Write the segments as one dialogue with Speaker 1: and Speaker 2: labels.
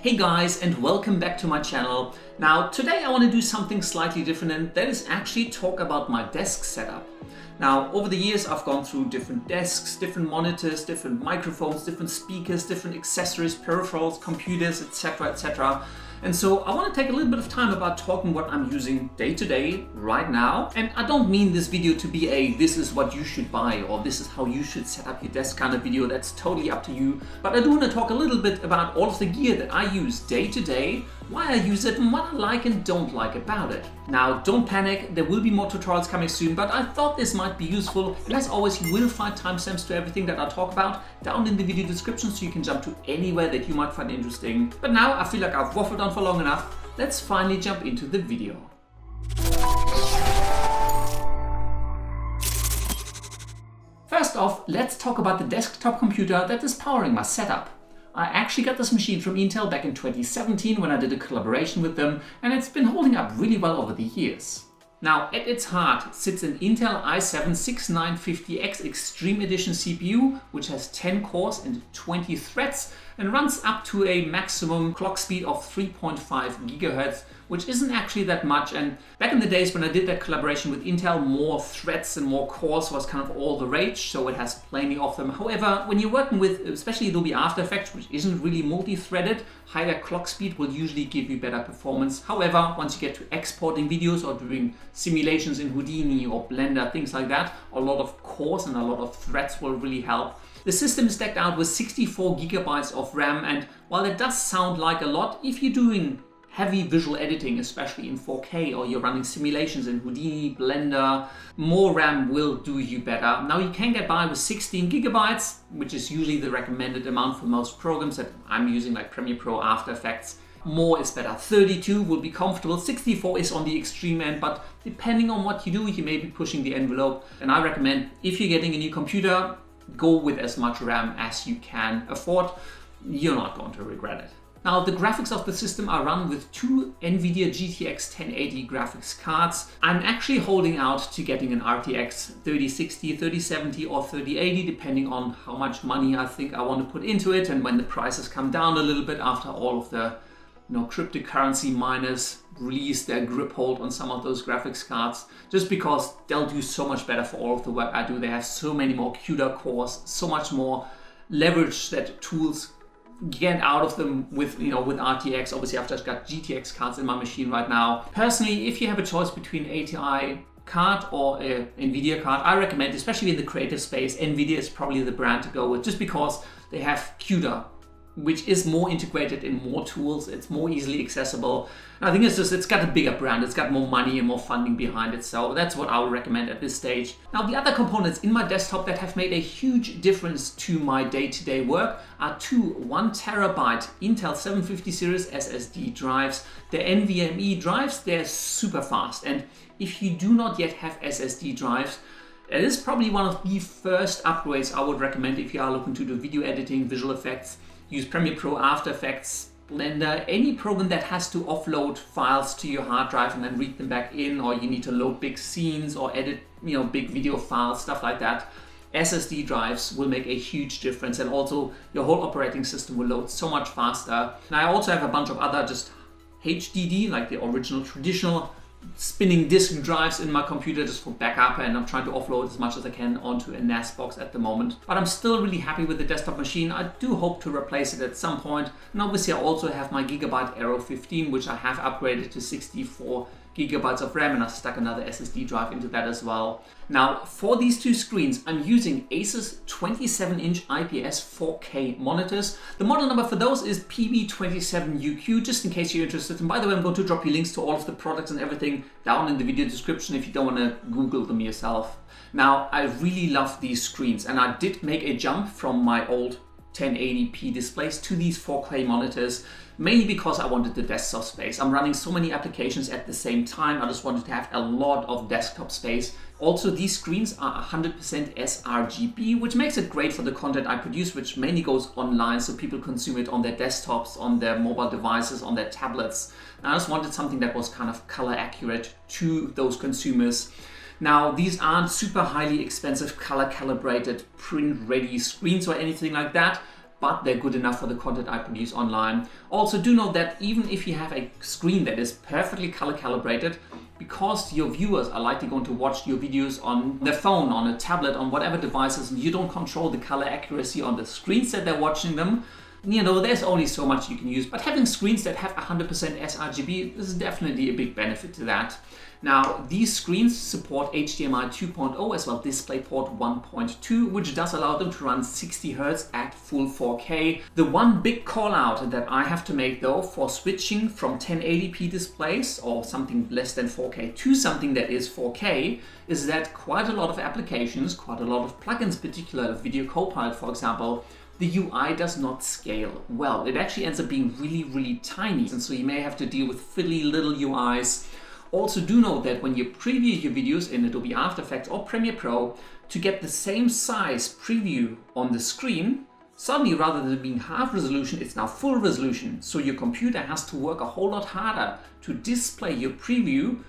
Speaker 1: Hey guys, and welcome back to my channel. Now today I want to do something slightly different, and that is actually talk about my desk setup. Now over the years I've gone through different desks, different monitors, different microphones, different speakers, different accessories, peripherals, computers, etc, etc. And so I want to take a little bit of time about talking what I'm using day to day right now. And I don't mean this video to be a this is what you should buy or this is how you should set up your desk kind of video. That's totally up to you. But I do want to talk a little bit about all of the gear that I use day to day, why I use it, and what I like and don't like about it. Now don't panic, there will be more tutorials coming soon, but I thought this might be useful. And as always, you will find timestamps to everything that I talk about down in the video description, so you can jump to anywhere that you might find interesting. But now I feel like I've waffled on for long enough. Let's finally jump into the video. First off, let's talk about the desktop computer that is powering my setup. I actually got this machine from Intel back in 2017 when I did a collaboration with them, and it's been holding up really well over the years. Now, at its heart sits an Intel i7-6950X Extreme Edition CPU, which has 10 cores and 20 threads and runs up to a maximum clock speed of 3.5 GHz, which isn't actually that much. And back in the days when I did that collaboration with Intel, more threads and more cores was kind of all the rage, so it has plenty of them. However, when you're working with especially Adobe After Effects, which isn't really multi-threaded, higher clock speed will usually give you better performance. However, once you get to exporting videos or doing simulations in Houdini or Blender, things like that, a lot of cores and a lot of threads will really help. The system is decked out with 64 GB of RAM, and while it does sound like a lot, if you're doing heavy visual editing, especially in 4K, or you're running simulations in Houdini, Blender, more RAM will do you better. Now you can get by with 16 GB, which is usually the recommended amount for most programs that I'm using, like Premiere Pro, After Effects. More is better. 32 will be comfortable. 64 is on the extreme end, but depending on what you do, you may be pushing the envelope. And I recommend, if you're getting a new computer, go with as much RAM as you can afford. You're not going to regret it. Now, the graphics of the system are run with two NVIDIA GTX 1080 graphics cards. I'm actually holding out to getting an RTX 3060, 3070 or 3080, depending on how much money I think I want to put into it and when the prices come down a little bit after all of the cryptocurrency miners release their grip hold on some of those graphics cards, just because they'll do so much better for all of the work I do. They have so many more CUDA cores, so much more leverage that tools get out of them with RTX. Obviously, I've just got GTX cards in my machine right now. Personally, if you have a choice between ATI card or a NVIDIA card, I recommend, especially in the creative space, NVIDIA is probably the brand to go with, just because they have CUDA, which is more integrated in more tools. It's more easily accessible. And I think it's got a bigger brand. It's got more money and more funding behind it. So that's what I would recommend at this stage. Now, the other components in my desktop that have made a huge difference to my day-to-day work are two 1 TB Intel 750 series SSD drives. They're NVMe drives. They're super fast. And if you do not yet have SSD drives, it is probably one of the first upgrades I would recommend if you are looking to do video editing, visual effects. Use Premiere Pro, After Effects, Blender, any program that has to offload files to your hard drive and then read them back in, or you need to load big scenes or edit big video files, stuff like that. SSD drives will make a huge difference, and also your whole operating system will load so much faster. And I also have a bunch of other just HDD, like the original traditional spinning disk drives in my computer just for backup, and I'm trying to offload as much as I can onto a NAS box at the moment. But I'm still really happy with the desktop machine. I do hope to replace it at some point. And obviously I also have my Gigabyte Aero 15, which I have upgraded to 64 GB of RAM, and I stuck another SSD drive into that as well. Now, for these two screens, I'm using Asus 27-inch IPS 4K monitors. The model number for those is PB27UQ, just in case you're interested. And by the way, I'm going to drop you links to all of the products and everything down in the video description if you don't want to Google them yourself. Now, I really love these screens, and I did make a jump from my old 1080p displays to these 4K monitors, mainly because I wanted the desktop space. I'm running so many applications at the same time. I just wanted to have a lot of desktop space. Also, these screens are 100% sRGB, which makes it great for the content I produce, which mainly goes online, so people consume it on their desktops, on their mobile devices, on their tablets. And I just wanted something that was kind of color accurate to those consumers. Now, these aren't super highly expensive color calibrated print ready screens or anything like that, but they're good enough for the content I produce online. Also, do note that even if you have a screen that is perfectly color calibrated, because your viewers are likely going to watch your videos on their phone, on a tablet, on whatever devices, and you don't control the color accuracy on the screens that they're watching them, there's only so much you can use. But having screens that have 100% sRGB is definitely a big benefit to that. Now, these screens support HDMI 2.0 as well DisplayPort 1.2, which does allow them to run 60 Hz at full 4K. The one big call out that I have to make though for switching from 1080p displays or something less than 4K to something that is 4K is that quite a lot of applications, quite a lot of plugins, particularly Video Copilot for example, the UI does not scale well. It actually ends up being really, really tiny, and so you may have to deal with fiddly little UIs. Also, do note that when you preview your videos in Adobe After Effects or Premiere Pro, to get the same size preview on the screen, suddenly rather than being half resolution, it's now full resolution. So your computer has to work a whole lot harder to display your preview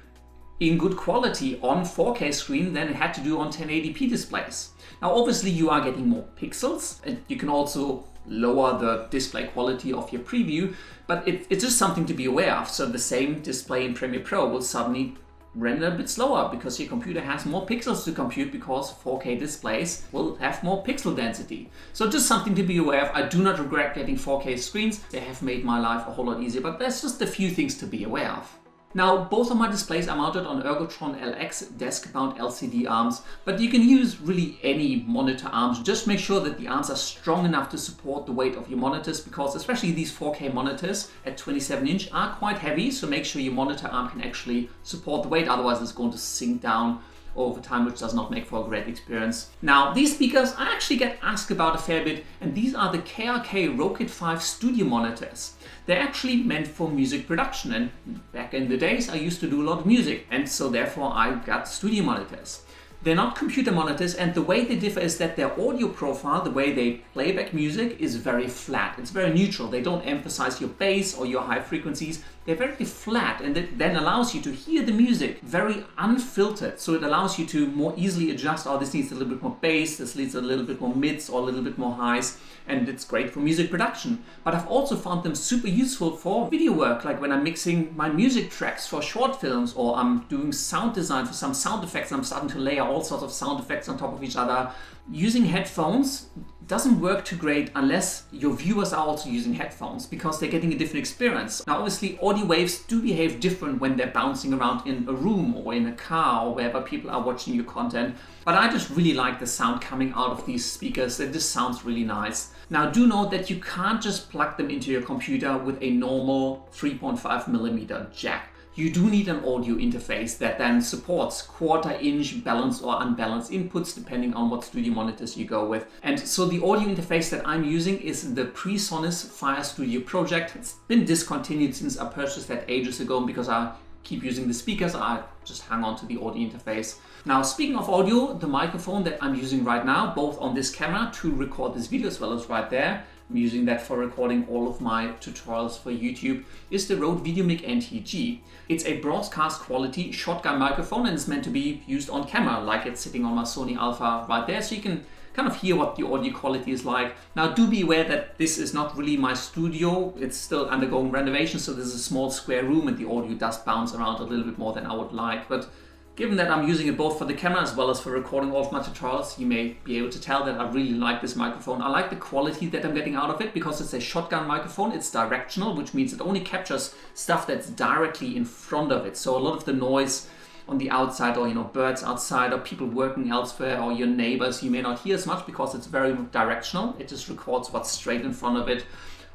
Speaker 1: in good quality on 4K screen than it had to do on 1080p displays. Now, obviously you are getting more pixels, and you can also lower the display quality of your preview, but it's just something to be aware of. So the same display in Premiere Pro will suddenly render a bit slower because your computer has more pixels to compute, because 4K displays will have more pixel density. So just something to be aware of. I do not regret getting 4K screens. They have made my life a whole lot easier, but there's just a few things to be aware of. Now, both of my displays are mounted on Ergotron LX desk-mount LCD arms, but you can use really any monitor arms. Just make sure that the arms are strong enough to support the weight of your monitors, because especially these 4K monitors at 27-inch are quite heavy, so make sure your monitor arm can actually support the weight, otherwise it's going to sink down over time, which does not make for a great experience. Now, these speakers I actually get asked about a fair bit, and these are the KRK Rokit 5 studio monitors. They're actually meant for music production, and back in the days I used to do a lot of music, and so therefore I got studio monitors. They're not computer monitors, and the way they differ is that their audio profile, the way they play back music, is very flat. It's very neutral. They don't emphasize your bass or your high frequencies. They're very flat, and it then allows you to hear the music very unfiltered. So it allows you to more easily adjust, oh, this needs a little bit more bass, this needs a little bit more mids or a little bit more highs, and it's great for music production. But I've also found them super useful for video work, like when I'm mixing my music tracks for short films, or I'm doing sound design for some sound effects, and I'm starting to layer all sorts of sound effects on top of each other. Using headphones doesn't work too great unless your viewers are also using headphones, because they're getting a different experience. Now, obviously, audio waves do behave different when they're bouncing around in a room or in a car or wherever people are watching your content. But I just really like the sound coming out of these speakers. It just sounds really nice. Now, do note that you can't just plug them into your computer with a normal 3.5mm jack. You do need an audio interface that then supports 1/4-inch balanced or unbalanced inputs depending on what studio monitors you go with. And so the audio interface that I'm using is the PreSonus FireStudio project. It's been discontinued since I purchased that ages ago, because I keep using the speakers, I just hang on to the audio interface. Now, speaking of audio, the microphone that I'm using right now, both on this camera to record this video as well as right there, I'm using that for recording all of my tutorials for YouTube, is the RØDE VideoMic NTG. It's a broadcast quality shotgun microphone, and it's meant to be used on camera, like it's sitting on my Sony Alpha right there, so you can kind of hear what the audio quality is like. Now, do be aware that this is not really my studio. It's still undergoing renovation, so there's a small square room and the audio does bounce around a little bit more than I would like. But given that I'm using it both for the camera as well as for recording all of my tutorials, you may be able to tell that I really like this microphone. I like the quality that I'm getting out of it, because it's a shotgun microphone. It's directional, which means it only captures stuff that's directly in front of it. So a lot of the noise on the outside, or birds outside, or people working elsewhere, or your neighbors, you may not hear as much, because it's very directional. It just records what's straight in front of it.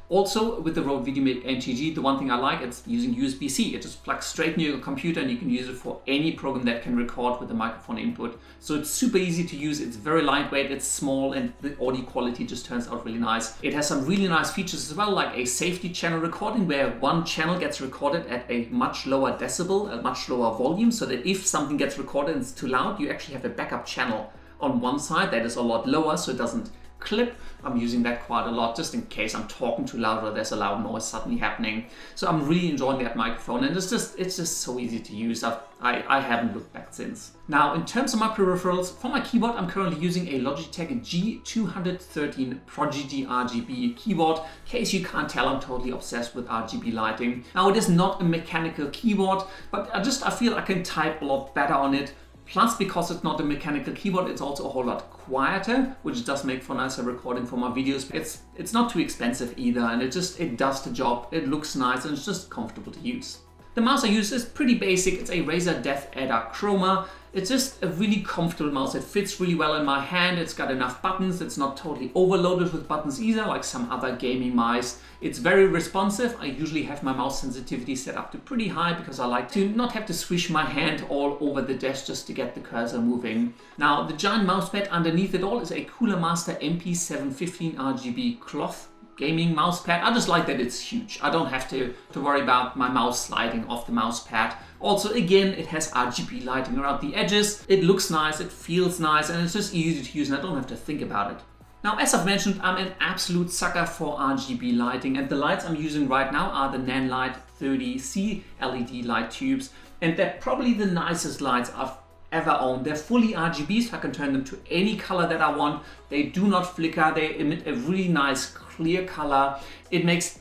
Speaker 1: Also, with the RØDE VideoMic NTG, the one thing I like, it's using USB-C. It just plugs straight into your computer, and you can use it for any program that can record with a microphone input. So it's super easy to use. It's very lightweight, it's small, and the audio quality just turns out really nice. It has some really nice features as well, like a safety channel recording, where one channel gets recorded at a much lower decibel, a much lower volume, so that if something gets recorded and it's too loud, you actually have a backup channel on one side that is a lot lower, so it doesn't clip. I'm using that quite a lot just in case I'm talking too loud or there's a loud noise suddenly happening. So I'm really enjoying that microphone, and it's just so easy to use. I haven't looked back since. Now, in terms of my peripherals, for my keyboard, I'm currently using a Logitech G213 PRODIGY RGB keyboard. In case you can't tell, I'm totally obsessed with RGB lighting. Now, it is not a mechanical keyboard, but I feel I can type a lot better on it. Plus, because it's not a mechanical keyboard, it's also a whole lot quieter, which does make for nicer recording for my videos. It's not too expensive either, and it does the job. It looks nice, and it's just comfortable to use. The mouse I use is pretty basic. It's a Razer Deathadder Chroma. It's just a really comfortable mouse. It fits really well in my hand. It's got enough buttons. It's not totally overloaded with buttons either, like some other gaming mice. It's very responsive. I usually have my mouse sensitivity set up to pretty high because I like to not have to swish my hand all over the desk just to get the cursor moving. Now, the giant mousepad underneath it all is a Coolermaster MP 715 RGB cloth gaming mousepad. I just like that it's huge. I don't have to worry about my mouse sliding off the mousepad. Also, again, it has RGB lighting around the edges. It looks nice, it feels nice, and it's just easy to use, and I don't have to think about it. Now, as I've mentioned, I'm an absolute sucker for RGB lighting, and the lights I'm using right now are the Nanlite 30C LED light tubes, and they're probably the nicest lights I've ever owned. They're fully RGB, so I can turn them to any color that I want. They do not flicker. They emit a really nice clear color. It makes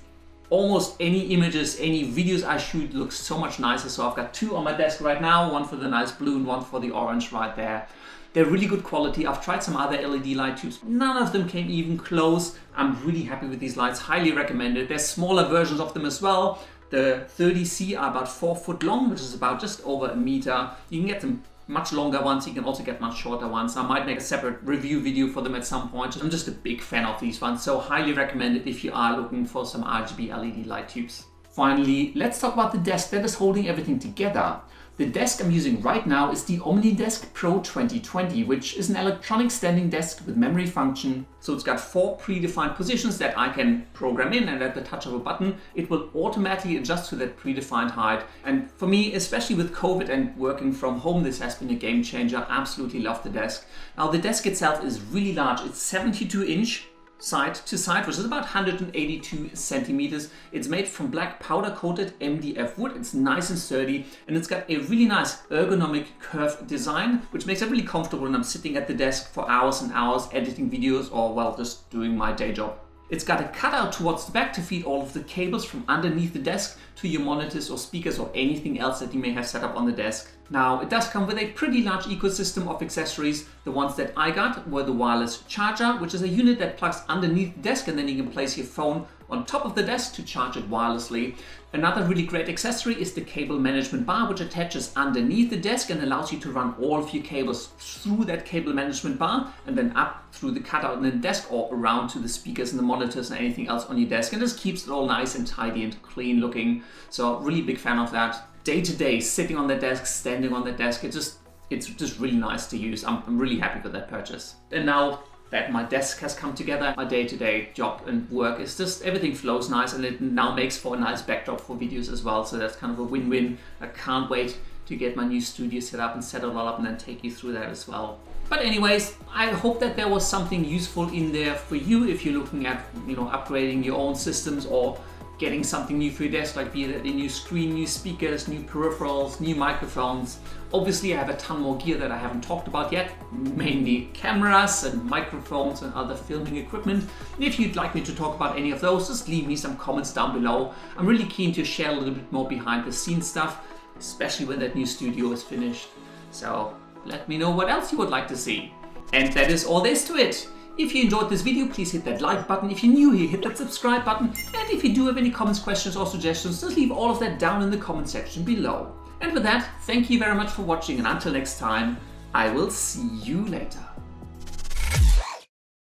Speaker 1: almost any images, any videos I shoot look so much nicer. So I've got two on my desk right now, one for the nice blue and one for the orange right there. They're really good quality. I've tried some other LED light tubes. None of them came even close. I'm really happy with these lights, highly recommended. There's smaller versions of them as well. The 30C are about 4 foot long, which is about just over a meter. You can get them much longer ones, you can also get much shorter ones. I might make a separate review video for them at some point. I'm just a big fan of these ones, so highly recommended if you are looking for some RGB LED light tubes. Finally, let's talk about the desk that is holding everything together. The desk I'm using right now is the Omnidesk Pro 2020, which is an electronic standing desk with memory function. So it's got 4 predefined positions that I can program in, and at the touch of a button, it will automatically adjust to that predefined height. And for me, especially with COVID and working from home, this has been a game changer. I absolutely love the desk. Now, the desk itself is really large. It's 72-inch. Side to side, which is about 182 centimeters. It's made from black powder coated MDF wood. It's nice and sturdy, and it's got a really nice ergonomic curved design, which makes it really comfortable when I'm sitting at the desk for hours and hours editing videos or, well, just doing my day job. It's got a cutout towards the back to feed all of the cables from underneath the desk to your monitors or speakers or anything else that you may have set up on the desk. Now, it does come with a pretty large ecosystem of accessories. The ones that I got were the wireless charger, which is a unit that plugs underneath the desk, and then you can place your phone on top of the desk to charge it wirelessly. Another really great accessory is the cable management bar, which attaches underneath the desk and allows you to run all of your cables through that cable management bar and then up through the cutout in the desk or around to the speakers and the monitors and anything else on your desk, and just keeps it all nice and tidy and clean looking. So really big fan of that. Day to day, sitting on the desk, standing on the desk, it's just really nice to use. I'm really happy with that purchase. And now that my desk has come together, my day-to-day job and work is just, everything flows nice, and it now makes for a nice backdrop for videos as well. So that's kind of a win-win. I can't wait to get my new studio set up and set it all up and then take you through that as well. But anyways, I hope that there was something useful in there for you if you're looking at, upgrading your own systems or getting something new for your desk, like be it a new screen, new speakers, new peripherals, new microphones. Obviously, I have a ton more gear that I haven't talked about yet, mainly cameras and microphones and other filming equipment. And if you'd like me to talk about any of those, just leave me some comments down below. I'm really keen to share a little bit more behind the scenes stuff, especially when that new studio is finished. So let me know what else you would like to see. And that is all there is to it. If you enjoyed this video, please hit that like button. If you're new here, hit that subscribe button. And if you do have any comments, questions, or suggestions, just leave all of that down in the comment section below. And with that, thank you very much for watching, and until next time, I will see you later.